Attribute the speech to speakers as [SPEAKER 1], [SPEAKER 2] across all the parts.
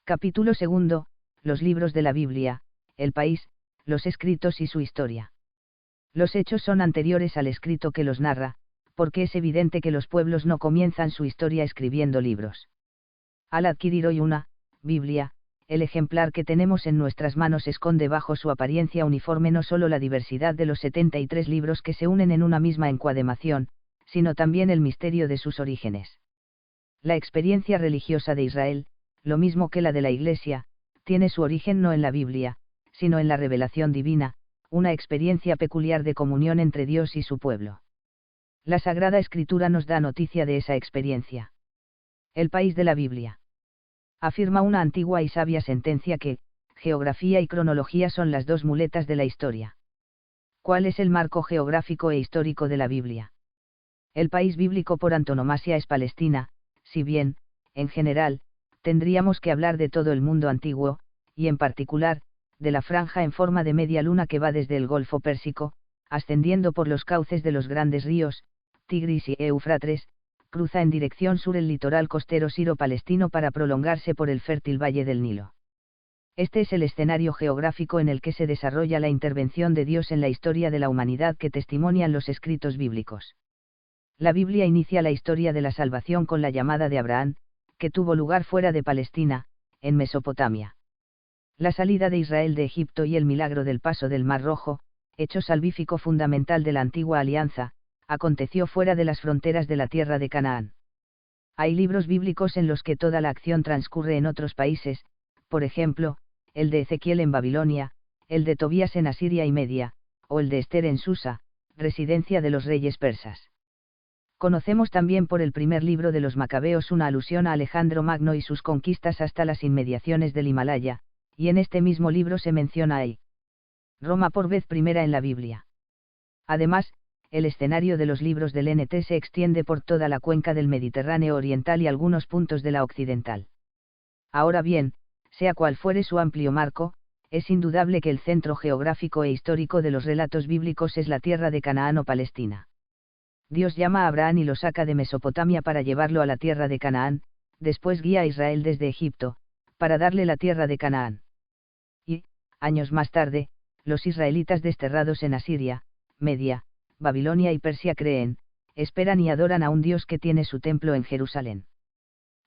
[SPEAKER 1] Capítulo segundo, los libros de la Biblia, el país, los escritos y su historia. Los hechos son anteriores al escrito que los narra, porque es evidente que los pueblos no comienzan su historia escribiendo libros. Al adquirir hoy una Biblia, el ejemplar que tenemos en nuestras manos esconde bajo su apariencia uniforme no solo la diversidad de los 73 libros que se unen en una misma encuadernación, sino también el misterio de sus orígenes. La experiencia religiosa de Israel, lo mismo que la de la Iglesia, tiene su origen no en la Biblia, sino en la revelación divina, una experiencia peculiar de comunión entre Dios y su pueblo. La Sagrada Escritura nos da noticia de esa experiencia. El país de la Biblia. Afirma una antigua y sabia sentencia que, geografía y cronología son las dos muletas de la historia. ¿Cuál es el marco geográfico e histórico de la Biblia? El país bíblico por antonomasia es Palestina, si bien, en general, tendríamos que hablar de todo el mundo antiguo, y en particular, de la franja en forma de media luna que va desde el Golfo Pérsico, ascendiendo por los cauces de los grandes ríos, Tigris y Éufrates, cruza en dirección sur el litoral costero siro-palestino para prolongarse por el fértil valle del Nilo. Este es el escenario geográfico en el que se desarrolla la intervención de Dios en la historia de la humanidad que testimonian los escritos bíblicos. La Biblia inicia la historia de la salvación con la llamada de Abraham, que tuvo lugar fuera de Palestina, en Mesopotamia. La salida de Israel de Egipto y el milagro del paso del Mar Rojo, hecho salvífico fundamental de la antigua alianza, aconteció fuera de las fronteras de la tierra de Canaán. Hay libros bíblicos en los que toda la acción transcurre en otros países, por ejemplo, el de Ezequiel en Babilonia, el de Tobías en Asiria y Media, o el de Esther en Susa, residencia de los reyes persas. Conocemos también por el primer libro de los Macabeos una alusión a Alejandro Magno y sus conquistas hasta las inmediaciones del Himalaya, y en este mismo libro se menciona a Roma por vez primera en la Biblia. Además, el escenario de los libros del NT se extiende por toda la cuenca del Mediterráneo oriental y algunos puntos de la occidental. Ahora bien, sea cual fuere su amplio marco, es indudable que el centro geográfico e histórico de los relatos bíblicos es la tierra de Canaán o Palestina. Dios llama a Abraham y lo saca de Mesopotamia para llevarlo a la tierra de Canaán, después guía a Israel desde Egipto, para darle la tierra de Canaán. Y, años más tarde, los israelitas desterrados en Asiria, Media, Babilonia y Persia creen, esperan y adoran a un Dios que tiene su templo en Jerusalén.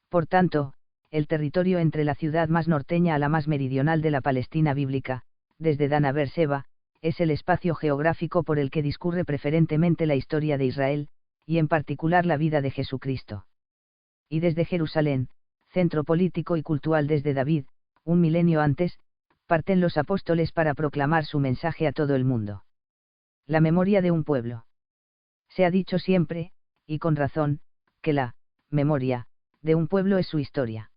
[SPEAKER 1] Por tanto, el territorio entre la ciudad más norteña a la más meridional de la Palestina bíblica, desde Dan a Beerseba, es el espacio geográfico por el que discurre preferentemente la historia de Israel, y en particular la vida de Jesucristo. Y desde Jerusalén, centro político y cultural desde David, un milenio antes, parten los apóstoles para proclamar su mensaje a todo el mundo. La memoria de un pueblo. Se ha dicho siempre, y con razón, que la memoria de un pueblo es su historia.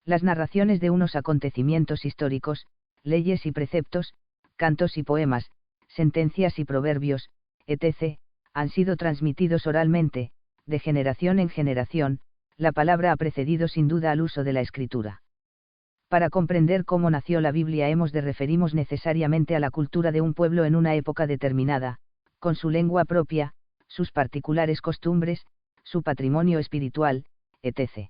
[SPEAKER 1] Las narraciones de unos acontecimientos históricos, leyes y preceptos, cantos y poemas, sentencias y proverbios, etc., han sido transmitidos oralmente, de generación en generación. La palabra ha precedido sin duda al uso de la escritura. Para comprender cómo nació la Biblia hemos de referirnos necesariamente a la cultura de un pueblo en una época determinada, con su lengua propia, sus particulares costumbres, su patrimonio espiritual, etc.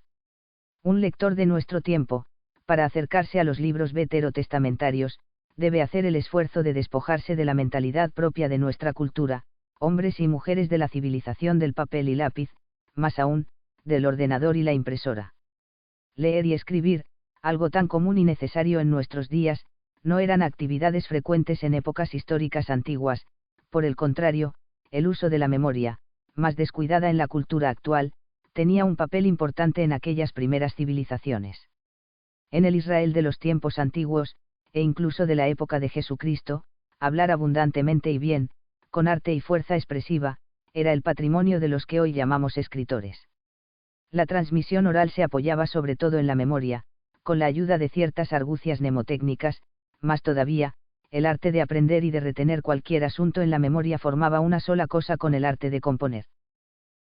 [SPEAKER 1] Un lector de nuestro tiempo, para acercarse a los libros veterotestamentarios, debe hacer el esfuerzo de despojarse de la mentalidad propia de nuestra cultura, hombres y mujeres de la civilización del papel y lápiz, más aún, del ordenador y la impresora. Leer y escribir, algo tan común y necesario en nuestros días, no eran actividades frecuentes en épocas históricas antiguas. Por el contrario, el uso de la memoria, más descuidada en la cultura actual, tenía un papel importante en aquellas primeras civilizaciones. En el Israel de los tiempos antiguos, e incluso de la época de Jesucristo, hablar abundantemente y bien, con arte y fuerza expresiva, era el patrimonio de los que hoy llamamos escritores. La transmisión oral se apoyaba sobre todo en la memoria, con la ayuda de ciertas argucias mnemotécnicas. Más todavía, el arte de aprender y de retener cualquier asunto en la memoria formaba una sola cosa con el arte de componer.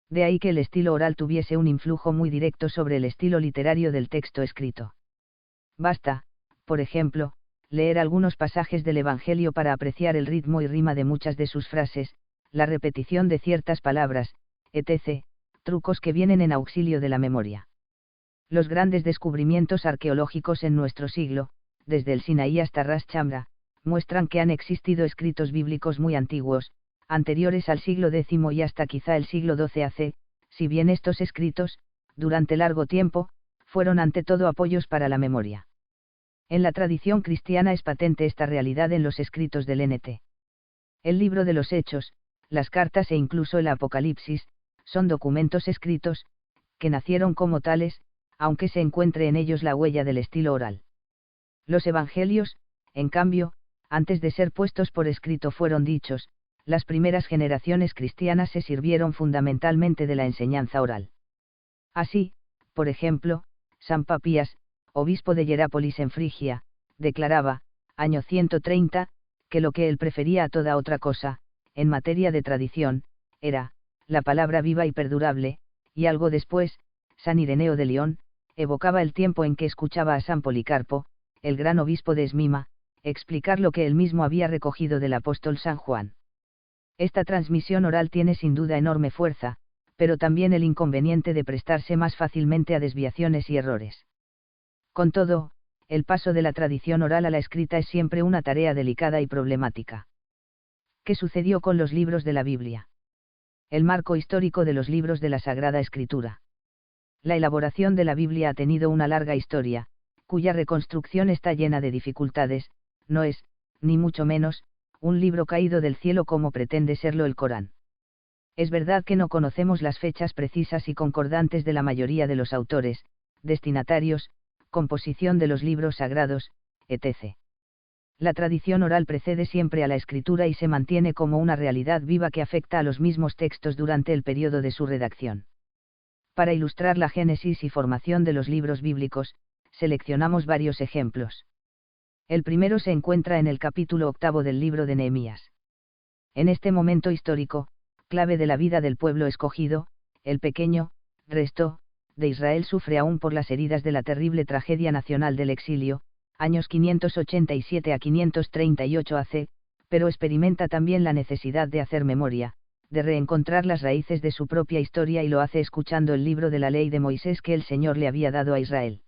[SPEAKER 1] De ahí que el estilo oral tuviese un influjo muy directo sobre el estilo literario del texto escrito. Basta, por ejemplo, leer algunos pasajes del Evangelio para apreciar el ritmo y rima de muchas de sus frases, la repetición de ciertas palabras, etc., trucos que vienen en auxilio de la memoria. Los grandes descubrimientos arqueológicos en nuestro siglo, desde el Sinaí hasta Ras Shamra, muestran que han existido escritos bíblicos muy antiguos, anteriores al siglo X y hasta quizá el siglo XII AC, si bien estos escritos, durante largo tiempo, fueron ante todo apoyos para la memoria. En la tradición cristiana es patente esta realidad en los escritos del NT. El libro de los Hechos, las cartas e incluso el Apocalipsis, son documentos escritos, que nacieron como tales, aunque se encuentre en ellos la huella del estilo oral. Los evangelios, en cambio, antes de ser puestos por escrito fueron dichos. Las primeras generaciones cristianas se sirvieron fundamentalmente de la enseñanza oral. Así, por ejemplo, San Papías, obispo de Hierápolis en Frigia, declaraba, año 130, que lo que él prefería a toda otra cosa, en materia de tradición, era, la palabra viva y perdurable, y algo después, San Ireneo de León, evocaba el tiempo en que escuchaba a San Policarpo, el gran obispo de Esmima, explicar lo que él mismo había recogido del apóstol San Juan. Esta transmisión oral tiene sin duda enorme fuerza, pero también el inconveniente de prestarse más fácilmente a desviaciones y errores. Con todo, el paso de la tradición oral a la escrita es siempre una tarea delicada y problemática. ¿Qué sucedió con los libros de la Biblia? El marco histórico de los libros de la Sagrada Escritura. La elaboración de la Biblia ha tenido una larga historia, cuya reconstrucción está llena de dificultades. No es, ni mucho menos, un libro caído del cielo como pretende serlo el Corán. Es verdad que no conocemos las fechas precisas y concordantes de la mayoría de los autores, destinatarios, composición de los libros sagrados, etc. La tradición oral precede siempre a la escritura y se mantiene como una realidad viva que afecta a los mismos textos durante el periodo de su redacción. Para ilustrar la génesis y formación de los libros bíblicos, seleccionamos varios ejemplos. El primero se encuentra en el capítulo 8 del libro de Nehemías. En este momento histórico, clave de la vida del pueblo escogido, el pequeño resto de Israel sufre aún por las heridas de la terrible tragedia nacional del exilio, años 587 a 538 AC, pero experimenta también la necesidad de hacer memoria, de reencontrar las raíces de su propia historia y lo hace escuchando el libro de la ley de Moisés que el Señor le había dado a Israel.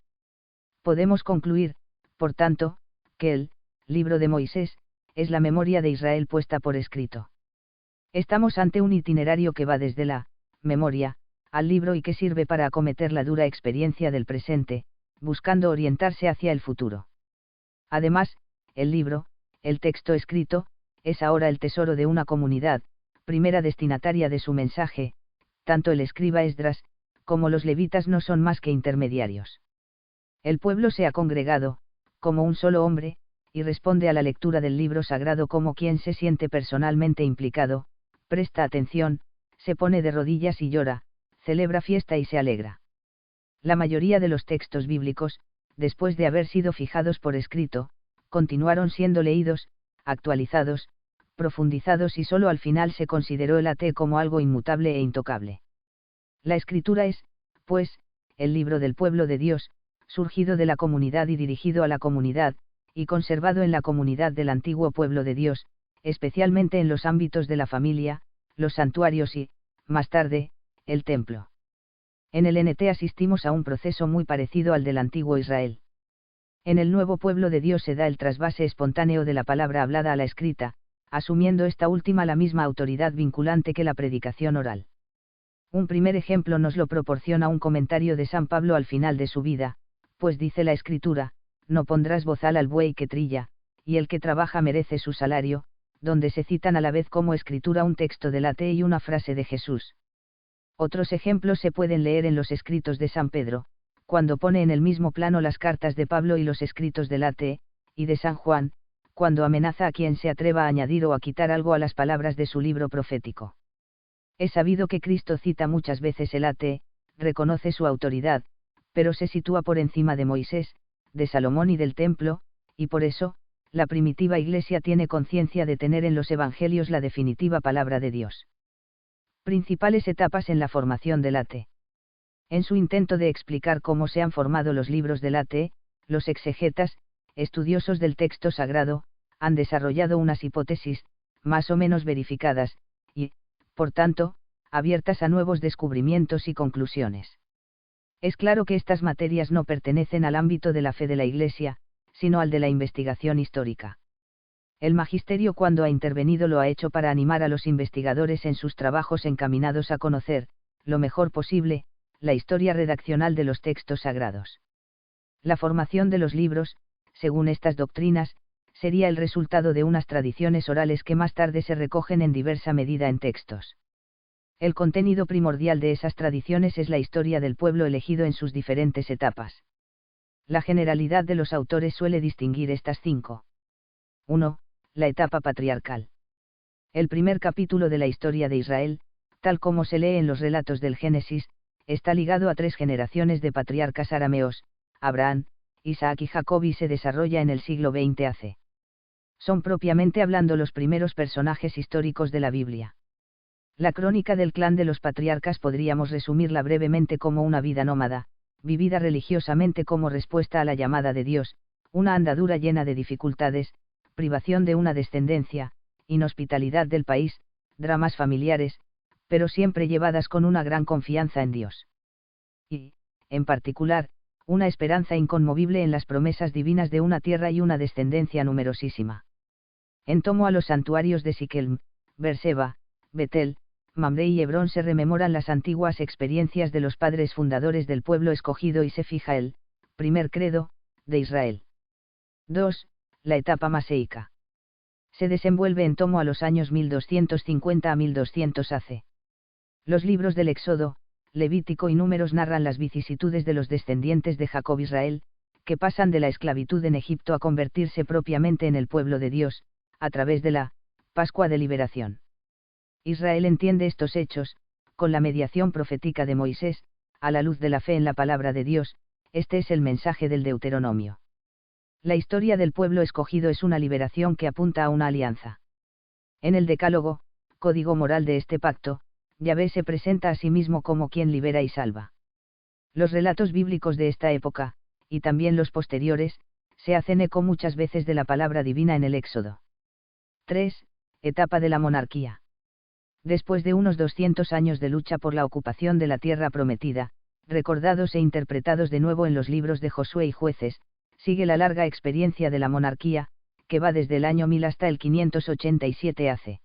[SPEAKER 1] Podemos concluir, por tanto, que el libro de Moisés es la memoria de Israel puesta por escrito. Estamos ante un itinerario que va desde la memoria al libro y que sirve para acometer la dura experiencia del presente, buscando orientarse hacia el futuro. Además, el libro, el texto escrito, es ahora el tesoro de una comunidad, primera destinataria de su mensaje. Tanto el escriba Esdras, como los levitas no son más que intermediarios. El pueblo se ha congregado, como un solo hombre, y responde a la lectura del libro sagrado como quien se siente personalmente implicado, presta atención, se pone de rodillas y llora, celebra fiesta y se alegra. La mayoría de los textos bíblicos, después de haber sido fijados por escrito, continuaron siendo leídos, actualizados, profundizados y solo al final se consideró el AT como algo inmutable e intocable. La escritura es, pues, el libro del pueblo de Dios, surgido de la comunidad y dirigido a la comunidad, y conservado en la comunidad del antiguo pueblo de Dios, especialmente en los ámbitos de la familia, los santuarios y, más tarde, el templo. En el NT asistimos a un proceso muy parecido al del antiguo Israel. En el nuevo pueblo de Dios se da el trasvase espontáneo de la palabra hablada a la escrita, asumiendo esta última la misma autoridad vinculante que la predicación oral. Un primer ejemplo nos lo proporciona un comentario de San Pablo al final de su vida, pues dice la Escritura, no pondrás bozal al buey que trilla, y el que trabaja merece su salario, donde se citan a la vez como escritura un texto del AT y una frase de Jesús. Otros ejemplos se pueden leer en los escritos de San Pedro, cuando pone en el mismo plano las cartas de Pablo y los escritos del AT, y de San Juan, cuando amenaza a quien se atreva a añadir o a quitar algo a las palabras de su libro profético. Es sabido que Cristo cita muchas veces el AT, reconoce su autoridad, pero se sitúa por encima de Moisés, de Salomón y del templo, y por eso, la primitiva Iglesia tiene conciencia de tener en los Evangelios la definitiva palabra de Dios. Principales etapas en la formación del AT. En su intento de explicar cómo se han formado los libros del AT, los exegetas, estudiosos del texto sagrado, han desarrollado unas hipótesis, más o menos verificadas, y, por tanto, abiertas a nuevos descubrimientos y conclusiones. Es claro que estas materias no pertenecen al ámbito de la fe de la Iglesia, sino al de la investigación histórica. El magisterio, cuando ha intervenido, lo ha hecho para animar a los investigadores en sus trabajos encaminados a conocer, lo mejor posible, la historia redaccional de los textos sagrados. La formación de los libros, según estas doctrinas, sería el resultado de unas tradiciones orales que más tarde se recogen en diversa medida en textos. El contenido primordial de esas tradiciones es la historia del pueblo elegido en sus diferentes etapas. La generalidad de los autores suele distinguir estas 5. 1. La etapa patriarcal. El primer capítulo de la historia de Israel, tal como se lee en los relatos del Génesis, está ligado a 3 generaciones de patriarcas arameos, Abraham, Isaac y Jacob, y se desarrolla en el siglo XX AC. Son propiamente hablando los primeros personajes históricos de la Biblia. La crónica del clan de los patriarcas podríamos resumirla brevemente como una vida nómada, vivida religiosamente como respuesta a la llamada de Dios, una andadura llena de dificultades, privación de una descendencia, inhospitalidad del país, dramas familiares, pero siempre llevadas con una gran confianza en Dios. Y, en particular, una esperanza inconmovible en las promesas divinas de una tierra y una descendencia numerosísima. En tomo a los santuarios de Siquelm, Berseba, Betel, Mamre y Hebrón se rememoran las antiguas experiencias de los padres fundadores del pueblo escogido y se fija el primer credo de Israel. 2. La etapa maseica. Se desenvuelve en tomo a los años 1250 a 1200 AC. Los libros del Éxodo, Levítico y Números narran las vicisitudes de los descendientes de Jacob Israel, que pasan de la esclavitud en Egipto a convertirse propiamente en el pueblo de Dios, a través de la Pascua de Liberación. Israel entiende estos hechos, con la mediación profética de Moisés, a la luz de la fe en la palabra de Dios. Este es el mensaje del Deuteronomio. La historia del pueblo escogido es una liberación que apunta a una alianza. En el Decálogo, código moral de este pacto, Yahvé se presenta a sí mismo como quien libera y salva. Los relatos bíblicos de esta época, y también los posteriores, se hacen eco muchas veces de la palabra divina en el Éxodo. 3. Etapa de la monarquía. Después de unos 200 años de lucha por la ocupación de la tierra prometida, recordados e interpretados de nuevo en los libros de Josué y Jueces, sigue la larga experiencia de la monarquía, que va desde el año 1000 hasta el 587 AC.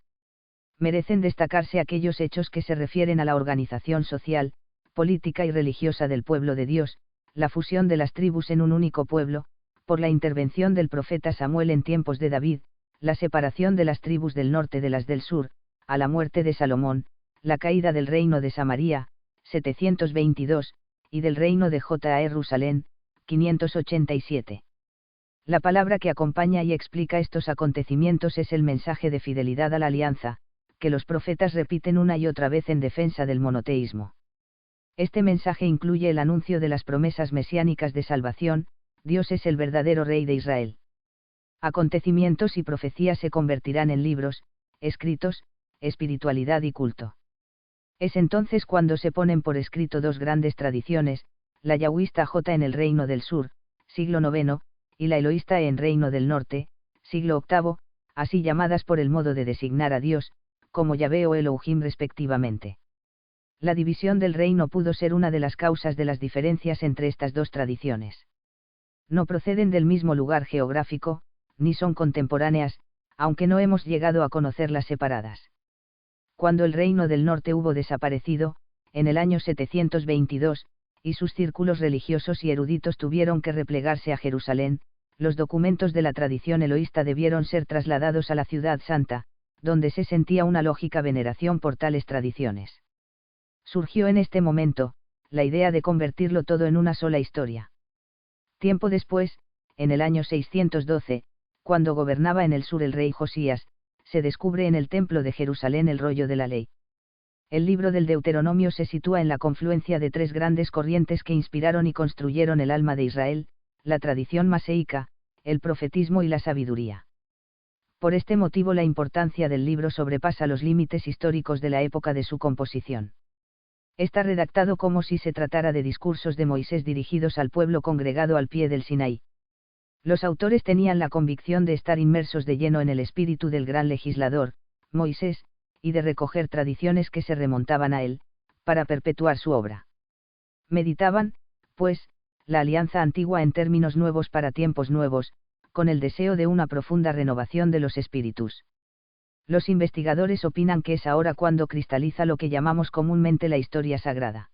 [SPEAKER 1] Merecen destacarse aquellos hechos que se refieren a la organización social, política y religiosa del pueblo de Dios, la fusión de las tribus en un único pueblo, por la intervención del profeta Samuel en tiempos de David, la separación de las tribus del norte de las del sur, a la muerte de Salomón, la caída del reino de Samaria, 722, y del reino de Jerusalén, 587. La palabra que acompaña y explica estos acontecimientos es el mensaje de fidelidad a la alianza, que los profetas repiten una y otra vez en defensa del monoteísmo. Este mensaje incluye el anuncio de las promesas mesiánicas de salvación: Dios es el verdadero Rey de Israel. Acontecimientos y profecías se convertirán en libros, escritos, espiritualidad y culto. Es entonces cuando se ponen por escrito 2 grandes tradiciones, la yahwista J en el Reino del Sur, siglo IX, y la eloísta E en Reino del Norte, siglo VIII, así llamadas por el modo de designar a Dios, como Yahvé o Elohim respectivamente. La división del reino pudo ser una de las causas de las diferencias entre estas 2 tradiciones. No proceden del mismo lugar geográfico, ni son contemporáneas, aunque no hemos llegado a conocerlas separadas. Cuando el reino del norte hubo desaparecido, en el año 722, y sus círculos religiosos y eruditos tuvieron que replegarse a Jerusalén, los documentos de la tradición eloísta debieron ser trasladados a la ciudad santa, donde se sentía una lógica veneración por tales tradiciones. Surgió en este momento, la idea de convertirlo todo en una sola historia. Tiempo después, en el año 612, cuando gobernaba en el sur el rey Josías, se descubre en el templo de Jerusalén el rollo de la ley. El libro del Deuteronomio se sitúa en la confluencia de 3 grandes corrientes que inspiraron y construyeron el alma de Israel: la tradición maseica, el profetismo y la sabiduría. Por este motivo la importancia del libro sobrepasa los límites históricos de la época de su composición. Está redactado como si se tratara de discursos de Moisés dirigidos al pueblo congregado al pie del Sinaí. Los autores tenían la convicción de estar inmersos de lleno en el espíritu del gran legislador, Moisés, y de recoger tradiciones que se remontaban a él, para perpetuar su obra. Meditaban, pues, la alianza antigua en términos nuevos para tiempos nuevos, con el deseo de una profunda renovación de los espíritus. Los investigadores opinan que es ahora cuando cristaliza lo que llamamos comúnmente la historia sagrada.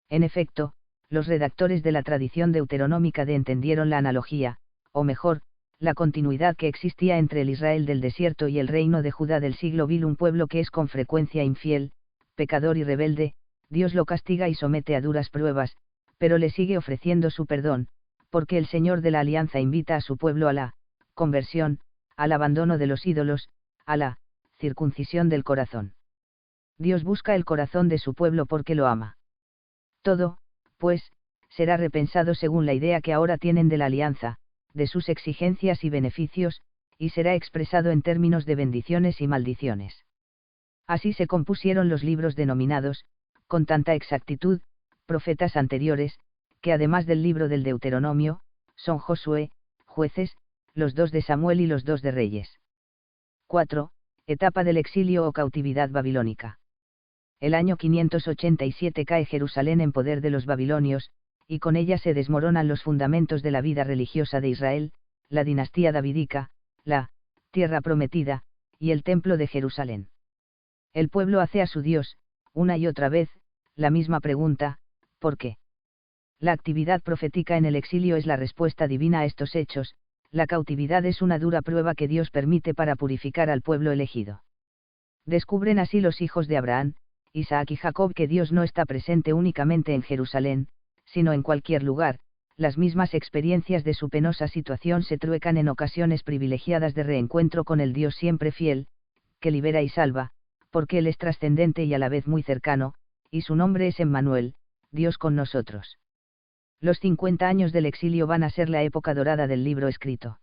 [SPEAKER 1] En efecto, los redactores de la tradición deuteronómica entendieron la analogía, o mejor, la continuidad que existía entre el Israel del desierto y el reino de Judá del siglo vil, un pueblo que es con frecuencia infiel, pecador y rebelde. Dios lo castiga y somete a duras pruebas, pero le sigue ofreciendo su perdón, porque el Señor de la Alianza invita a su pueblo a la conversión, al abandono de los ídolos, a la circuncisión del corazón. Dios busca el corazón de su pueblo porque lo ama. Todo, pues, será repensado según la idea que ahora tienen de la alianza, de sus exigencias y beneficios, y será expresado en términos de bendiciones y maldiciones. Así se compusieron los libros denominados, con tanta exactitud, profetas anteriores, que además del libro del Deuteronomio, son Josué, Jueces, los 2 de Samuel y los 2 de Reyes. 4. Etapa del exilio o cautividad babilónica. El año 587 cae Jerusalén en poder de los babilonios, y con ella se desmoronan los fundamentos de la vida religiosa de Israel, la dinastía davídica, la tierra prometida, y el templo de Jerusalén. El pueblo hace a su Dios, una y otra vez, la misma pregunta: ¿por qué? La actividad profética en el exilio es la respuesta divina a estos hechos. La cautividad es una dura prueba que Dios permite para purificar al pueblo elegido. Descubren así los hijos de Abraham, Isaac y Jacob que Dios no está presente únicamente en Jerusalén, sino en cualquier lugar. Las mismas experiencias de su penosa situación se truecan en ocasiones privilegiadas de reencuentro con el Dios siempre fiel, que libera y salva, porque Él es trascendente y a la vez muy cercano, y su nombre es Emmanuel, Dios con nosotros. Los 50 años del exilio van a ser la época dorada del libro escrito.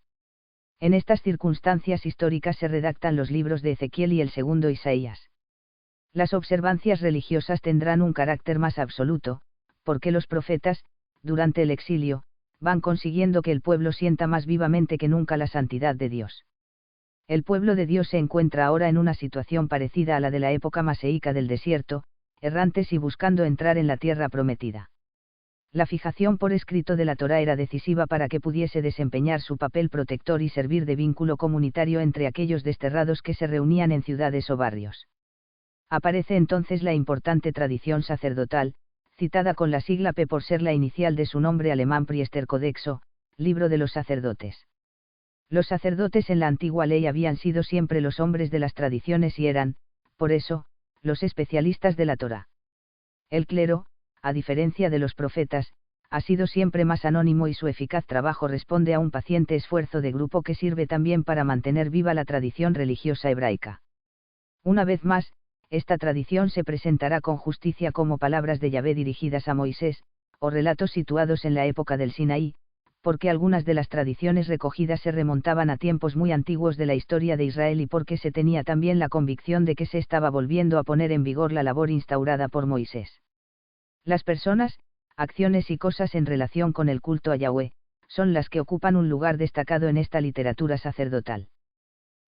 [SPEAKER 1] En estas circunstancias históricas se redactan los libros de Ezequiel y el segundo Isaías. Las observancias religiosas tendrán un carácter más absoluto, porque los profetas, durante el exilio, van consiguiendo que el pueblo sienta más vivamente que nunca la santidad de Dios. El pueblo de Dios se encuentra ahora en una situación parecida a la de la época maseíca del desierto, errantes y buscando entrar en la tierra prometida. La fijación por escrito de la Torá era decisiva para que pudiese desempeñar su papel protector y servir de vínculo comunitario entre aquellos desterrados que se reunían en ciudades o barrios. Aparece entonces la importante tradición sacerdotal, citada con la sigla P por ser la inicial de su nombre alemán Priesterkodexo, libro de los sacerdotes. Los sacerdotes en la antigua ley habían sido siempre los hombres de las tradiciones y eran, por eso, los especialistas de la Torá. El clero, a diferencia de los profetas, ha sido siempre más anónimo y su eficaz trabajo responde a un paciente esfuerzo de grupo que sirve también para mantener viva la tradición religiosa hebraica. Una vez más, esta tradición se presentará con justicia como palabras de Yahvé dirigidas a Moisés, o relatos situados en la época del Sinaí, porque algunas de las tradiciones recogidas se remontaban a tiempos muy antiguos de la historia de Israel y porque se tenía también la convicción de que se estaba volviendo a poner en vigor la labor instaurada por Moisés. Las personas, acciones y cosas en relación con el culto a Yahvé, son las que ocupan un lugar destacado en esta literatura sacerdotal.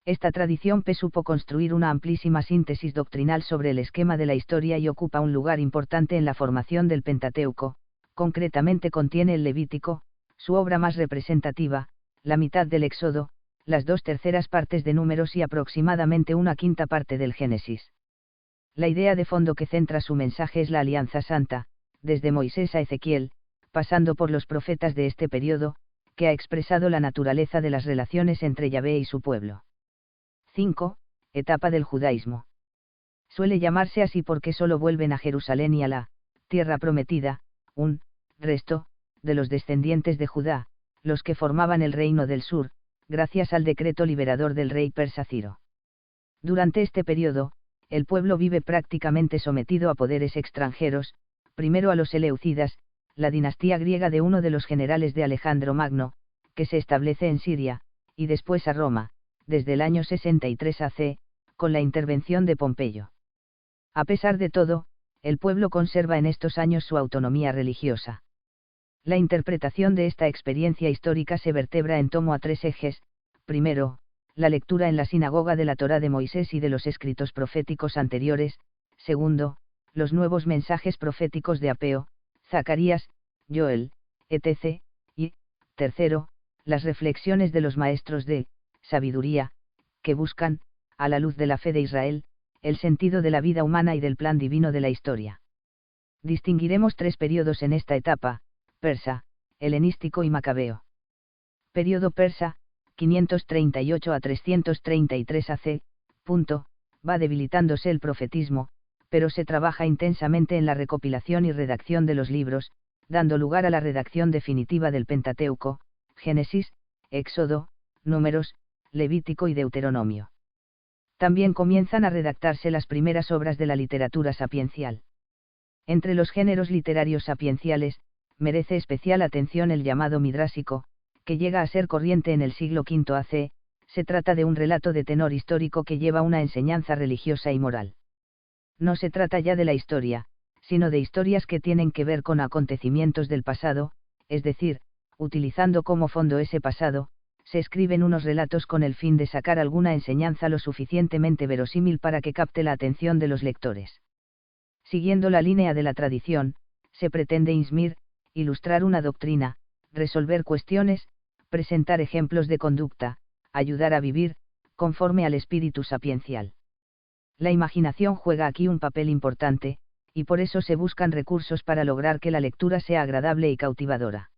[SPEAKER 1] Esta tradición supo construir una amplísima síntesis doctrinal sobre el esquema de la historia y ocupa un lugar importante en la formación del Pentateuco, concretamente contiene el Levítico, su obra más representativa, la mitad del Éxodo, las 2/3 partes de Números y aproximadamente 1/5 parte del Génesis. La idea de fondo que centra su mensaje es la alianza santa, desde Moisés a Ezequiel, pasando por los profetas de este periodo, que ha expresado la naturaleza de las relaciones entre Yahvé y su pueblo. 5. Etapa del judaísmo. Suele llamarse así porque solo vuelven a Jerusalén y a la tierra prometida, un resto, de los descendientes de Judá, los que formaban el reino del sur, gracias al decreto liberador del rey persa Ciro. Durante este periodo, el pueblo vive prácticamente sometido a poderes extranjeros, primero a los Eleucidas, la dinastía griega de uno de los generales de Alejandro Magno, que se establece en Siria, y después a Roma, desde el año 63 AC, con la intervención de Pompeyo. A pesar de todo, el pueblo conserva en estos años su autonomía religiosa. La interpretación de esta experiencia histórica se vertebra en torno a 3 ejes: primero, la lectura en la sinagoga de la Torá de Moisés y de los escritos proféticos anteriores; segundo, los nuevos mensajes proféticos de Apeo, Zacarías, Joel, etc., y, tercero, las reflexiones de los maestros de sabiduría, que buscan, a la luz de la fe de Israel, el sentido de la vida humana y del plan divino de la historia. Distinguiremos tres periodos en esta etapa: persa, helenístico y macabeo. Período persa, 538 a 333 AC, va debilitándose el profetismo, pero se trabaja intensamente en la recopilación y redacción de los libros, dando lugar a la redacción definitiva del Pentateuco, Génesis, Éxodo, Números, Levítico y Deuteronomio. También comienzan a redactarse las primeras obras de la literatura sapiencial. Entre los géneros literarios sapienciales, merece especial atención el llamado midrásico, que llega a ser corriente en el siglo V AC. Se trata de un relato de tenor histórico que lleva una enseñanza religiosa y moral. No se trata ya de la historia, sino de historias que tienen que ver con acontecimientos del pasado, es decir, utilizando como fondo ese pasado, se escriben unos relatos con el fin de sacar alguna enseñanza lo suficientemente verosímil para que capte la atención de los lectores. Siguiendo la línea de la tradición, se pretende ilustrar una doctrina, resolver cuestiones, presentar ejemplos de conducta, ayudar a vivir, conforme al espíritu sapiencial. La imaginación juega aquí un papel importante, y por eso se buscan recursos para lograr que la lectura sea agradable y cautivadora.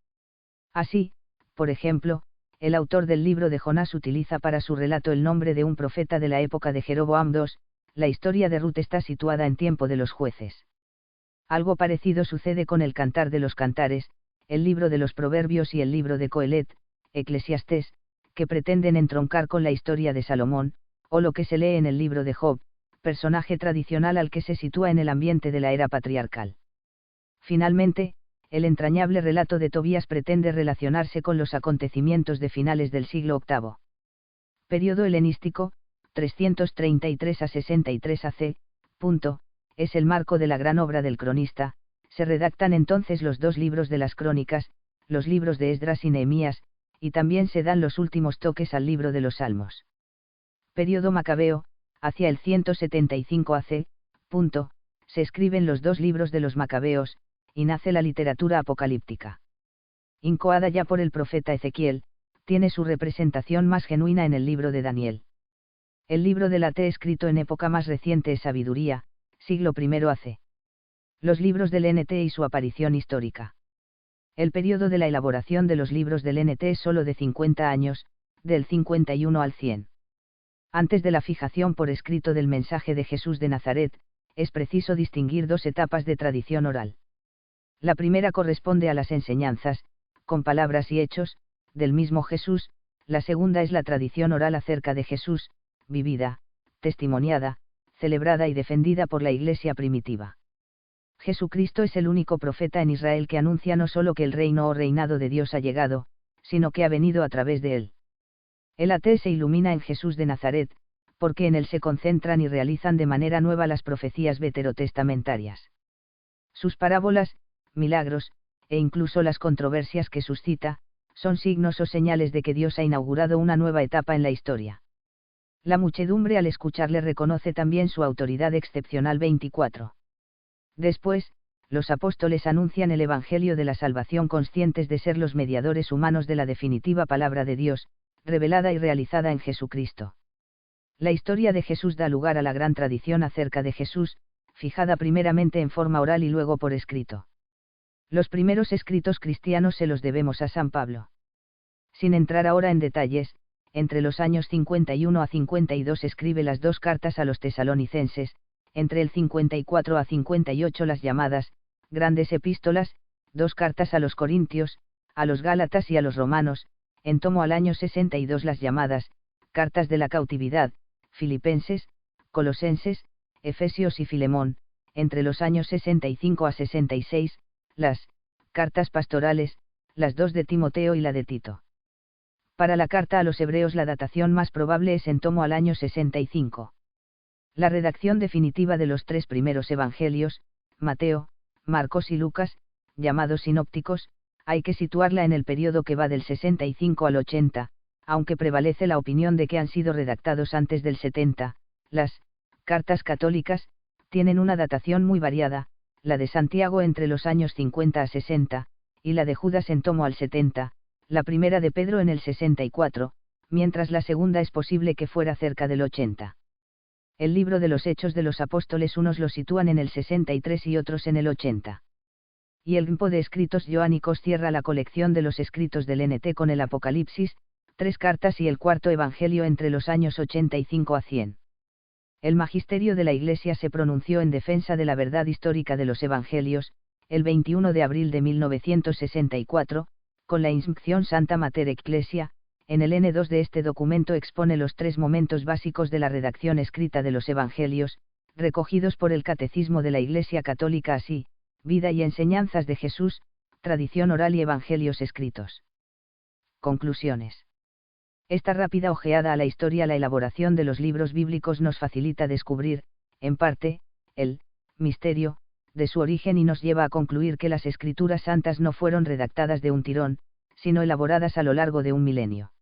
[SPEAKER 1] Así, por ejemplo, el autor del libro de Jonás utiliza para su relato el nombre de un profeta de la época de Jeroboam II. La historia de Ruth está situada en tiempo de los jueces. Algo parecido sucede con el Cantar de los Cantares, el libro de los Proverbios y el libro de Coelet, Eclesiastés, que pretenden entroncar con la historia de Salomón, o lo que se lee en el libro de Job, personaje tradicional al que se sitúa en el ambiente de la era patriarcal. Finalmente, el entrañable relato de Tobías pretende relacionarse con los acontecimientos de finales del siglo VIII. Período helenístico, 333 a 63 AC, es el marco de la gran obra del cronista. Se redactan entonces los dos libros de las crónicas, los libros de Esdras y Nehemías, y también se dan los últimos toques al libro de los Salmos. Período macabeo, hacia el 175 AC, se escriben los dos libros de los macabeos, y nace la literatura apocalíptica. Incoada ya por el profeta Ezequiel, tiene su representación más genuina en el libro de Daniel. El libro de la T escrito en época más reciente es Sabiduría, siglo I AC. Los libros del NT y su aparición histórica. El periodo de la elaboración de los libros del NT es solo de 50 años, del 51 al 100. Antes de la fijación por escrito del mensaje de Jesús de Nazaret, es preciso distinguir dos etapas de tradición oral. La primera corresponde a las enseñanzas, con palabras y hechos, del mismo Jesús. La segunda es la tradición oral acerca de Jesús, vivida, testimoniada, celebrada y defendida por la Iglesia primitiva. Jesucristo es el único profeta en Israel que anuncia no solo que el reino o reinado de Dios ha llegado, sino que ha venido a través de él. El ateo se ilumina en Jesús de Nazaret, porque en él se concentran y realizan de manera nueva las profecías veterotestamentarias. Sus parábolas, milagros, e incluso las controversias que suscita, son signos o señales de que Dios ha inaugurado una nueva etapa en la historia. La muchedumbre al escucharle reconoce también su autoridad excepcional. 24. Después, los apóstoles anuncian el Evangelio de la salvación conscientes de ser los mediadores humanos de la definitiva palabra de Dios, revelada y realizada en Jesucristo. La historia de Jesús da lugar a la gran tradición acerca de Jesús, fijada primeramente en forma oral y luego por escrito. Los primeros escritos cristianos se los debemos a San Pablo. Sin entrar ahora en detalles, entre los años 51 a 52 escribe las dos cartas a los tesalonicenses, entre el 54 a 58 las llamadas grandes epístolas, dos cartas a los corintios, a los gálatas y a los romanos, en tomo al año 62 las llamadas cartas de la cautividad, filipenses, colosenses, efesios y Filemón, entre los años 65 a 66, las cartas pastorales, las dos de Timoteo y la de Tito. Para la carta a los hebreos la datación más probable es en tomo al año 65. La redacción definitiva de los tres primeros evangelios, Mateo, Marcos y Lucas, llamados sinópticos, hay que situarla en el periodo que va del 65 al 80, aunque prevalece la opinión de que han sido redactados antes del 70. Las cartas católicas tienen una datación muy variada, la de Santiago entre los años 50 a 60, y la de Judas en tomo al 70, la primera de Pedro en el 64, mientras la segunda es posible que fuera cerca del 80. El libro de los Hechos de los Apóstoles unos lo sitúan en el 63 y otros en el 80. Y el grupo de escritos joánicos cierra la colección de los escritos del NT con el Apocalipsis, 3 cartas y el cuarto Evangelio entre los años 85 a 100. El magisterio de la Iglesia se pronunció en defensa de la verdad histórica de los Evangelios, el 21 de abril de 1964, con la inscripción Santa Mater Ecclesia. En el N2 de este documento expone los 3 momentos básicos de la redacción escrita de los Evangelios, recogidos por el Catecismo de la Iglesia Católica así: vida y enseñanzas de Jesús, tradición oral y evangelios escritos. Conclusiones. Esta rápida ojeada a la historia, la elaboración de los libros bíblicos nos facilita descubrir, en parte, el misterio de su origen y nos lleva a concluir que las Escrituras Santas no fueron redactadas de un tirón, sino elaboradas a lo largo de un milenio.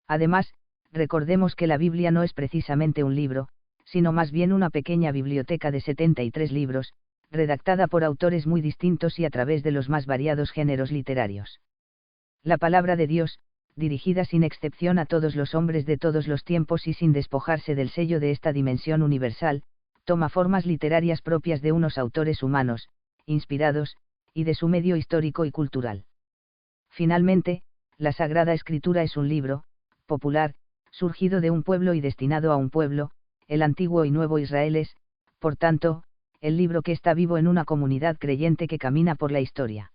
[SPEAKER 1] Además, recordemos que la Biblia no es precisamente un libro, sino más bien una pequeña biblioteca de 73 libros, redactada por autores muy distintos y a través de los más variados géneros literarios. La palabra de Dios, dirigida sin excepción a todos los hombres de todos los tiempos y sin despojarse del sello de esta dimensión universal, toma formas literarias propias de unos autores humanos, inspirados, y de su medio histórico y cultural. Finalmente, la Sagrada Escritura es un libro, popular, surgido de un pueblo y destinado a un pueblo, el antiguo y nuevo Israel es, por tanto, el libro que está vivo en una comunidad creyente que camina por la historia.